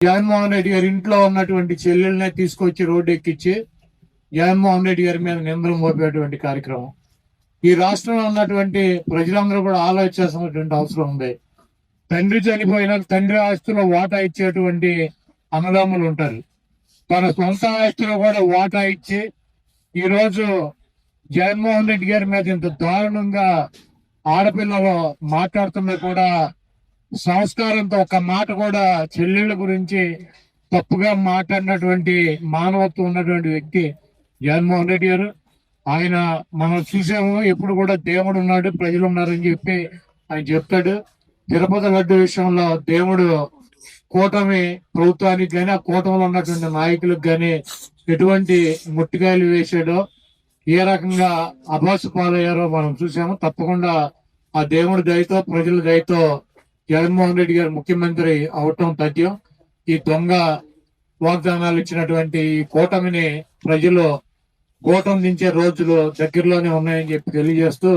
జగన్మోహన్ రెడ్డి గారి ఇంట్లో ఉన్నటువంటి చెల్లెల్ని తీసుకొచ్చి రోడ్డు ఎక్కించి జగన్మోహన్ రెడ్డి గారి మీద నిందలు మోపేటువంటి కార్యక్రమం. ఈ రాష్ట్రంలో ఉన్నటువంటి ప్రజలందరూ కూడా ఆలోచించాల్సినటువంటి అవసరం ఉంది. తండ్రి చనిపోయినా తండ్రి ఆస్తిలో వాటా ఇచ్చేటువంటి అన్నదమ్ములు ఉంటారు. తన సొంత ఆస్తిలో కూడా వాటా ఇచ్చి ఈరోజు జగన్మోహన్ రెడ్డి గారి మీద ఇంత దారుణంగా ఆడపిల్లలు మాట్లాడుతున్నా కూడా సంస్కారంతో ఒక మాట కూడా చెల్లెళ్ళ గురించి తప్పుగా మాట్లాడినటువంటి మానవత్వం ఉన్నటువంటి వ్యక్తి జగన్మోహన్ రెడ్డి గారు. ఆయన మనం చూసాము, ఎప్పుడు కూడా దేవుడు ఉన్నాడు, ప్రజలు ఉన్నారని చెప్పి ఆయన చెప్తాడు. తిరుపతి లడ్డు విషయంలో దేవుడు కూటమి ప్రభుత్వానికి కానీ ఆ కూటమిలో ఉన్నటువంటి నాయకులకు కానీ ఎటువంటి ముట్టికాయలు వేసాడో, ఏ రకంగా అభాసు పాలయ్యారో మనం చూసాము. తప్పకుండా ఆ దేవుడి దయతో ప్రజల దయతో జగన్మోహన్ రెడ్డి గారు ముఖ్యమంత్రి అవటం తథ్యం. ఈ దొంగ వాగ్దానాలు ఇచ్చినటువంటి ఈ కూటమిని ప్రజలు కూటమి దించే రోజులు దగ్గరలోనే ఉన్నాయని చెప్పి తెలియజేస్తూ